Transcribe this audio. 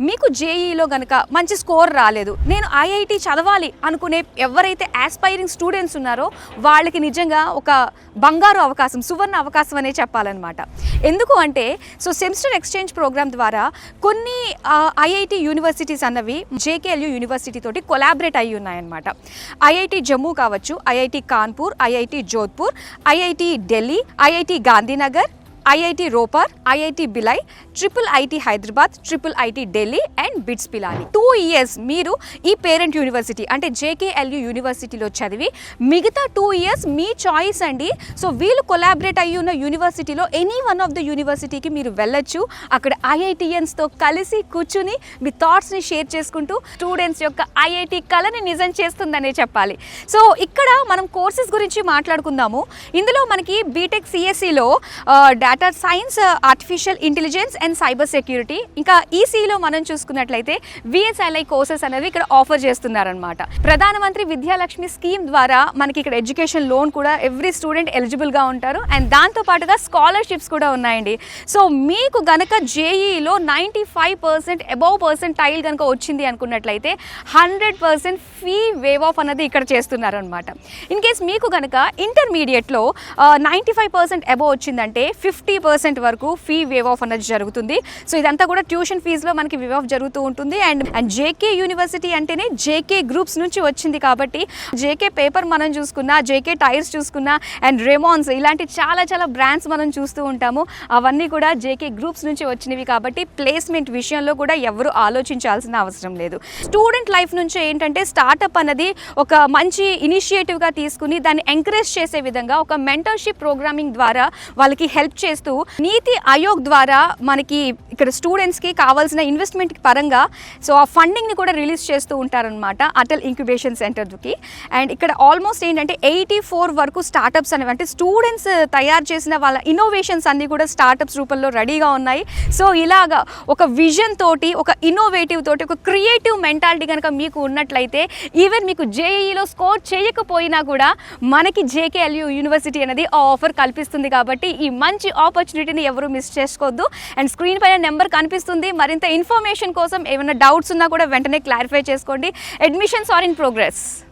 మీకు జేఈలో కనుక మంచి స్కోర్ రాలేదు, నేను ఐఐటి చదవాలి అనుకునే ఎవరైతే ఆస్పైరింగ్ స్టూడెంట్స్ ఉన్నారో వాళ్ళకి నిజంగా ఒక బంగారు అవకాశం, సువర్ణ అవకాశం అనే చెప్పాలన్నమాట. ఎందుకు అంటే సెమిస్టర్ ఎక్స్చేంజ్ ప్రోగ్రామ్ ద్వారా కొన్ని ఐఐటి యూనివర్సిటీస్ అన్నవి జేకేఎల్యూ యూనివర్సిటీ తోటి కొలాబరేట్ అయ్యి ఉన్నాయన్నమాట. ఐఐటి జమ్మూ కావచ్చు, IIT Kanpur, IIT Jodhpur, IIT Delhi, IIT Gandhinagar, IIT Ropar, IIT Bhilai, triple IT Hyderabad, triple IT Delhi and BITS Pilani. 2 years మీరు ఈ పేరెంట్ యూనివర్సిటీ అంటే జేకేఎల్యూ యూనివర్సిటీలో చదివి మిగతా 2 years మీ చాయిస్ అండి. వీళ్ళు కొలాబరేట్ అయ్యి ఉన్న యూనివర్సిటీలో ఎనీ వన్ ఆఫ్ ద యూనివర్సిటీకి మీరు వెళ్ళొచ్చు. అక్కడ ఐఐటియన్స్తో కలిసి కూర్చుని మీ థాట్స్ని షేర్ చేసుకుంటూ స్టూడెంట్స్ యొక్క ఐఐటి కళని నిజం చేస్తుందనే చెప్పాలి. ఇక్కడ మనం కోర్సెస్ గురించి మాట్లాడుకుందాము. ఇందులో మనకి బీటెక్ సిఎస్సిలో data science, artificial intelligence and cyber security, ఇంకా ఈసీలో మనం చూసుకున్నట్లయితే విఎస్ఎల్ఐ కోర్సెస్ అనేవి ఇక్కడ ఆఫర్ చేస్తున్నారనమాట. ప్రధానమంత్రి విద్యాలక్ష్మి స్కీమ్ ద్వారా మనకి ఇక్కడ ఎడ్యుకేషన్ లోన్ కూడా ఎవ్రీ స్టూడెంట్ ఎలిజిబుల్గా ఉంటారు. అండ్ దాంతో పాటుగా స్కాలర్షిప్స్ కూడా ఉన్నాయండి. మీకు గనక జేఈలో 95% అబౌవ్ పర్సెంటైల్ కనుక వచ్చింది అనుకున్నట్లయితే 100% ఫీ వేవ్ ఆఫ్ అన్నది ఇక్కడ చేస్తున్నారనమాట. ఇన్ కేస్ మీకు గనక ఇంటర్మీడియట్లో 95% అబౌవ్ వచ్చిందంటే 50% వరకు ఫీ వేవ్ ఆఫ్ అన్నది జరుగుతుంది. ఇదంతా కూడా ట్యూషన్ ఫీజులో మనకి వేవ్ ఆఫ్ జరుగుతూ ఉంటుంది. అండ్ జేకే యూనివర్సిటీ అంటేనే జేకే గ్రూప్స్ నుంచి వచ్చింది కాబట్టి జేకే పేపర్ మనం చూసుకున్నా, జేకే టైర్స్ చూసుకున్నా, అండ్ రెమాన్స్ ఇలాంటి చాలా చాలా బ్రాండ్స్ మనం చూస్తూ ఉంటాము. అవన్నీ కూడా జేకే గ్రూప్స్ నుంచి వచ్చినవి కాబట్టి ప్లేస్మెంట్ విషయంలో కూడా ఎవరు ఆలోచించాల్సిన అవసరం లేదు. స్టూడెంట్ లైఫ్ నుంచి ఏంటంటే స్టార్టప్ అన్నది ఒక మంచి ఇనిషియేటివ్గా తీసుకుని దాన్ని ఎంకరేజ్ చేసే విధంగా ఒక మెంటర్షిప్ ప్రోగ్రామింగ్ ద్వారా వాళ్ళకి హెల్ప్ చేస్తూ నీతి ఆయోగ్ ద్వారా మనకి ఇక్కడ స్టూడెంట్స్కి కావాల్సిన ఇన్వెస్ట్మెంట్ పరంగా ఆ ఫండింగ్ని కూడా రిలీజ్ చేస్తూ ఉంటారనమాట అటల్ ఇంక్యుబేషన్ సెంటర్కి. అండ్ ఇక్కడ ఆల్మోస్ట్ ఏంటంటే 84 వరకు స్టార్టప్స్ అనేవి, అంటే స్టూడెంట్స్ తయారు చేసిన వాళ్ళ ఇన్నోవేషన్స్ అన్నీ కూడా స్టార్టప్స్ రూపంలో రెడీగా ఉన్నాయి. ఇలాగా ఒక విజన్ తోటి, ఒక ఇన్నోవేటివ్ తోటి, ఒక క్రియేటివ్ మెంటాలిటీ కనుక మీకు ఉన్నట్లయితే ఈవెన్ మీకు జేఈలో స్కోర్ చేయకపోయినా కూడా మనకి జేకేఎల్యూ యూనివర్సిటీ అనేది ఆ ఆఫర్ కల్పిస్తుంది. కాబట్టి ఈ మంచి ఆపర్చునిటీని ఎవరు మిస్ చేసుకోవద్దు. అండ్ స్క్రీన్ పైన నెంబర్ కనిపిస్తుంది. మరింత ఇన్ఫర్మేషన్ కోసం ఏమైనా డౌట్స్ ఉన్నా కూడా వెంటనే క్లారిఫై చేసుకోండి. Admissions are in progress.